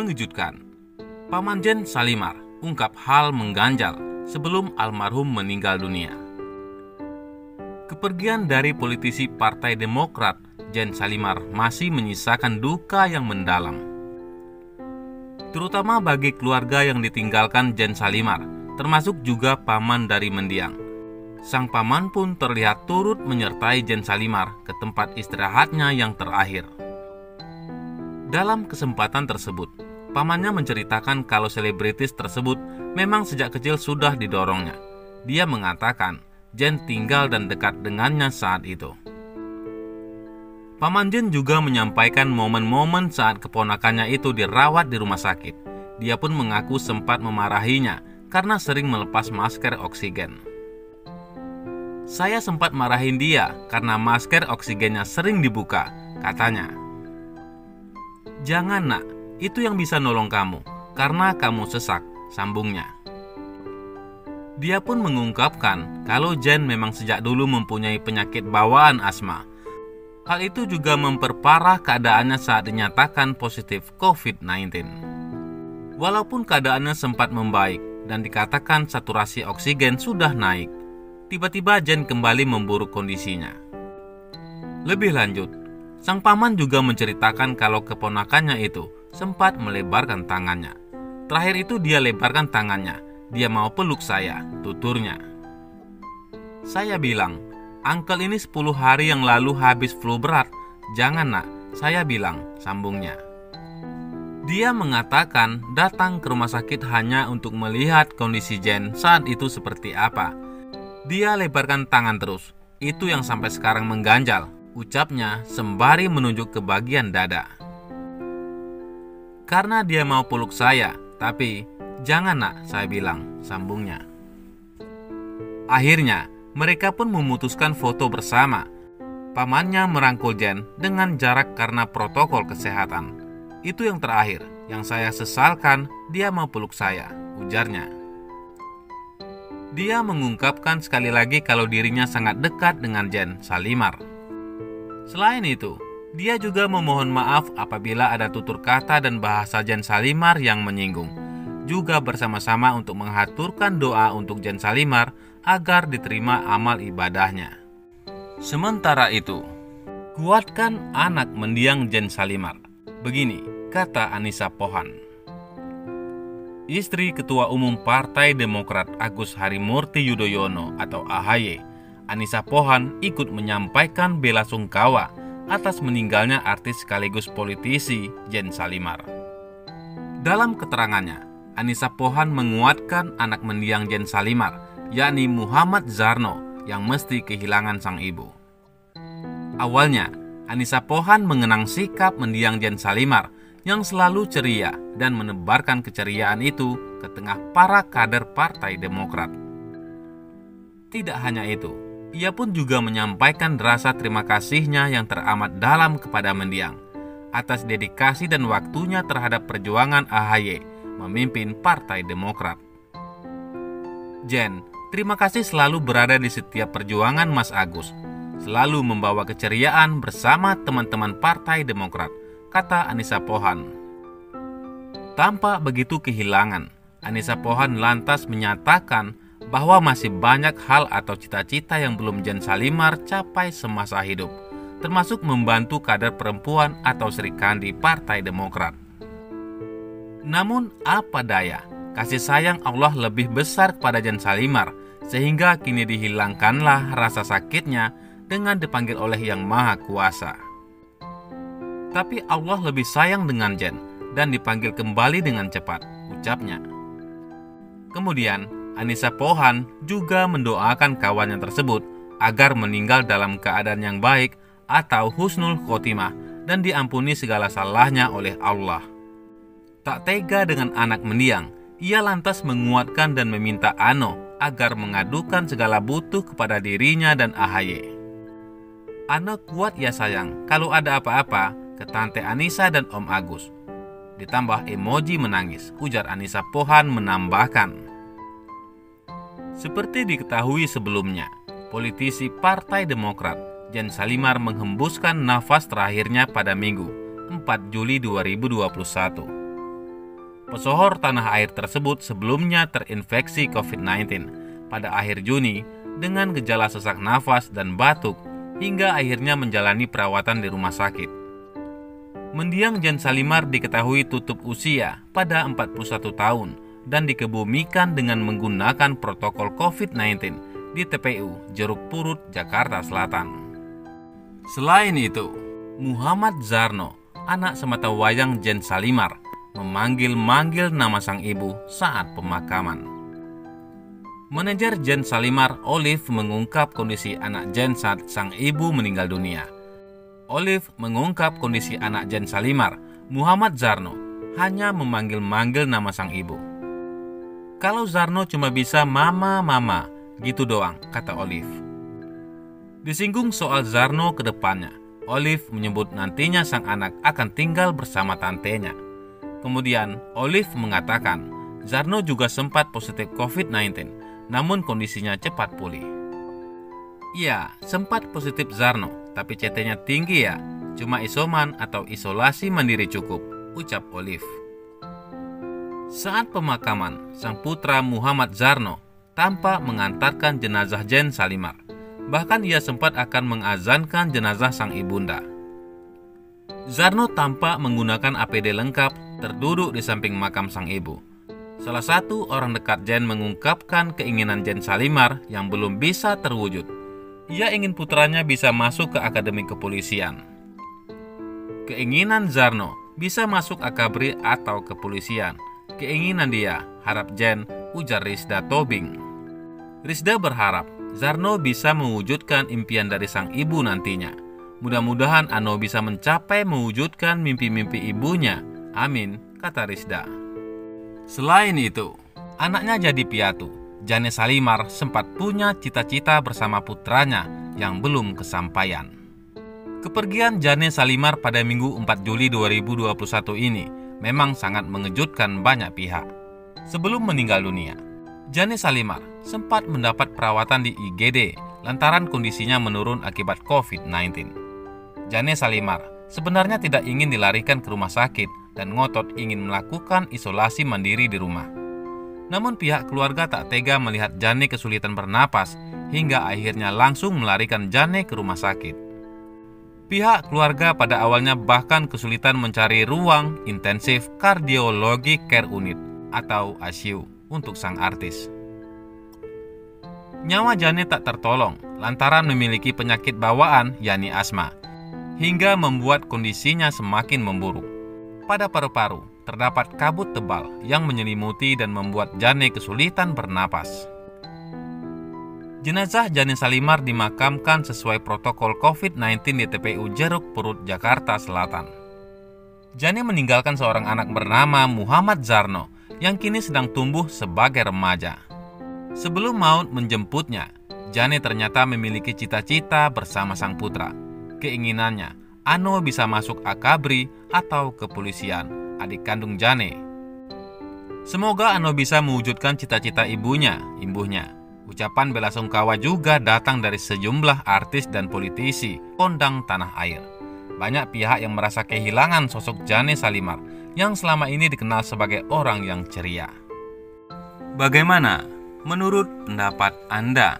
Mengejutkan, Paman Jen Salimar ungkap hal mengganjal sebelum almarhum meninggal dunia. Kepergian dari politisi Partai Demokrat Jen Salimar masih menyisakan duka yang mendalam, terutama bagi keluarga yang ditinggalkan Jen Salimar, termasuk juga paman dari mendiang. Sang paman pun terlihat turut menyertai Jen Salimar ke tempat istirahatnya yang terakhir. Dalam kesempatan tersebut, pamannya menceritakan kalau selebritis tersebut memang sejak kecil sudah didorongnya. Dia mengatakan Jen tinggal dan dekat dengannya saat itu. Paman Jen juga menyampaikan momen-momen saat keponakannya itu dirawat di rumah sakit. Dia pun mengaku sempat memarahinya karena sering melepas masker oksigen. Saya sempat marahin dia karena masker oksigennya sering dibuka, katanya. Jangan nak, itu yang bisa nolong kamu, karena kamu sesak, sambungnya. Dia pun mengungkapkan kalau Jen memang sejak dulu mempunyai penyakit bawaan asma. Hal itu juga memperparah keadaannya saat dinyatakan positif COVID-19. Walaupun keadaannya sempat membaik dan dikatakan saturasi oksigen sudah naik, tiba-tiba Jen kembali memburuk kondisinya. Lebih lanjut, sang paman juga menceritakan kalau keponakannya itu sempat melebarkan tangannya. Terakhir itu dia lebarkan tangannya. Dia mau peluk saya, tuturnya. Saya bilang, "Uncle ini 10 hari yang lalu habis flu berat. Jangan nak," saya bilang, sambungnya. Dia mengatakan datang ke rumah sakit hanya untuk melihat kondisi Jen saat itu seperti apa. Dia lebarkan tangan terus. Itu yang sampai sekarang mengganjal, ucapnya sembari menunjuk ke bagian dada. Karena dia mau peluk saya, tapi jangan nak, saya bilang, sambungnya. Akhirnya, mereka pun memutuskan foto bersama. Pamannya merangkul Jen dengan jarak karena protokol kesehatan. Itu yang terakhir, yang saya sesalkan, dia mau peluk saya, ujarnya. Dia mengungkapkan sekali lagi kalau dirinya sangat dekat dengan Jen Salimar. Selain itu, dia juga memohon maaf apabila ada tutur kata dan bahasa Jen Salimar yang menyinggung. Juga bersama-sama untuk menghaturkan doa untuk Jen Salimar agar diterima amal ibadahnya. Sementara itu, kuatkan anak mendiang Jen Salimar. Begini kata Anissa Pohan, istri Ketua Umum Partai Demokrat Agus Harimurti Yudhoyono atau AHY. Anissa Pohan ikut menyampaikan bela sungkawa atas meninggalnya artis sekaligus politisi Jen Salimar. Dalam keterangannya, Anissa Pohan menguatkan anak mendiang Jen Salimar, yakni Muhammad Zarno, yang mesti kehilangan sang ibu. Awalnya, Anissa Pohan mengenang sikap mendiang Jen Salimar yang selalu ceria dan menebarkan keceriaan itu ke tengah para kader Partai Demokrat. Tidak hanya itu, ia pun juga menyampaikan rasa terima kasihnya yang teramat dalam kepada mendiang atas dedikasi dan waktunya terhadap perjuangan AHY memimpin Partai Demokrat. Jen, terima kasih selalu berada di setiap perjuangan Mas Agus, selalu membawa keceriaan bersama teman-teman Partai Demokrat, kata Anissa Pohan. Tampak begitu kehilangan, Anissa Pohan lantas menyatakan bahwa masih banyak hal atau cita-cita yang belum Jen Salimar capai semasa hidup, termasuk membantu kader perempuan atau Sri Kandi Partai Demokrat. Namun apa daya, kasih sayang Allah lebih besar kepada Jen Salimar, sehingga kini dihilangkanlah rasa sakitnya dengan dipanggil oleh Yang Maha Kuasa. Tapi Allah lebih sayang dengan Jen dan dipanggil kembali dengan cepat, ucapnya. Kemudian Anissa Pohan juga mendoakan kawannya tersebut agar meninggal dalam keadaan yang baik atau husnul khotimah dan diampuni segala salahnya oleh Allah. Tak tega dengan anak mendiang, ia lantas menguatkan dan meminta Ano agar mengadukan segala butuh kepada dirinya dan AHY. Ano kuat ya sayang, kalau ada apa-apa ke Tante Anissa dan Om Agus. Ditambah emoji menangis, ujar Anissa Pohan menambahkan. Seperti diketahui sebelumnya, politisi Partai Demokrat Jen Salimar menghembuskan nafas terakhirnya pada Minggu, 4 Juli 2021. Pesohor tanah air tersebut sebelumnya terinfeksi COVID-19 pada akhir Juni dengan gejala sesak nafas dan batuk hingga akhirnya menjalani perawatan di rumah sakit. Mendiang Jen Salimar diketahui tutup usia pada 41 tahun dan dikebumikan dengan menggunakan protokol COVID-19 di TPU Jeruk Purut, Jakarta Selatan. Selain itu, Muhammad Zarno, anak sematawayang Jen Salimar, memanggil-manggil nama sang ibu saat pemakaman. Manajer Jen Salimar, Olive, mengungkap kondisi anak Jen saat sang ibu meninggal dunia. Olive mengungkap kondisi anak Jen Salimar, Muhammad Zarno, hanya memanggil-manggil nama sang ibu. Kalau Zarno cuma bisa mama, gitu doang, kata Olive. Disinggung soal Zarno ke depannya, Olive menyebut nantinya sang anak akan tinggal bersama tantenya. Kemudian, Olive mengatakan Zarno juga sempat positif COVID-19, namun kondisinya cepat pulih. Iya, sempat positif Zarno, tapi CT-nya tinggi ya, cuma isoman atau isolasi mandiri cukup, ucap Olive. Saat pemakaman, sang putra Muhammad Zarno tampak mengantarkan jenazah Jen Salimar. Bahkan ia sempat akan mengazankan jenazah sang ibunda. Zarno tampak menggunakan APD lengkap terduduk di samping makam sang ibu. Salah satu orang dekat Jen mengungkapkan keinginan Jen Salimar yang belum bisa terwujud. Ia ingin putranya bisa masuk ke Akademi Kepolisian. Keinginan Zarno bisa masuk Akabri atau kepolisian. Keinginan dia, harap Jen, ujar Rizda Tobing. Rizda berharap Zarno bisa mewujudkan impian dari sang ibu nantinya. Mudah-mudahan Ano bisa mencapai mewujudkan mimpi-mimpi ibunya. Amin, kata Rizda. Selain itu, anaknya jadi piatu. Jane Salimar sempat punya cita-cita bersama putranya yang belum kesampaian. Kepergian Jane Salimar pada Minggu 4 Juli 2021 ini memang sangat mengejutkan banyak pihak. Sebelum meninggal dunia, Jane Salimar sempat mendapat perawatan di IGD lantaran kondisinya menurun akibat COVID-19. Jane Salimar sebenarnya tidak ingin dilarikan ke rumah sakit dan ngotot ingin melakukan isolasi mandiri di rumah. Namun pihak keluarga tak tega melihat Jane kesulitan bernapas hingga akhirnya langsung melarikan Jane ke rumah sakit. Pihak keluarga pada awalnya bahkan kesulitan mencari ruang intensif kardiologi care unit atau ICU untuk sang artis. Nyawa Jane tak tertolong lantaran memiliki penyakit bawaan yakni asma, hingga membuat kondisinya semakin memburuk. Pada paru-paru terdapat kabut tebal yang menyelimuti dan membuat Jane kesulitan bernapas. Jenazah Jane Salimar dimakamkan sesuai protokol COVID-19 di TPU Jeruk Purut, Jakarta Selatan. Jane meninggalkan seorang anak bernama Muhammad Zarno yang kini sedang tumbuh sebagai remaja. Sebelum maut menjemputnya, Jane ternyata memiliki cita-cita bersama sang putra. Keinginannya, Ano bisa masuk Akabri atau kepolisian, adik kandung Jane. Semoga Ano bisa mewujudkan cita-cita ibunya. Ucapan bela sungkawa juga datang dari sejumlah artis dan politisi kondang tanah air. Banyak pihak yang merasa kehilangan sosok Jane Salimar yang selama ini dikenal sebagai orang yang ceria. Bagaimana menurut pendapat Anda?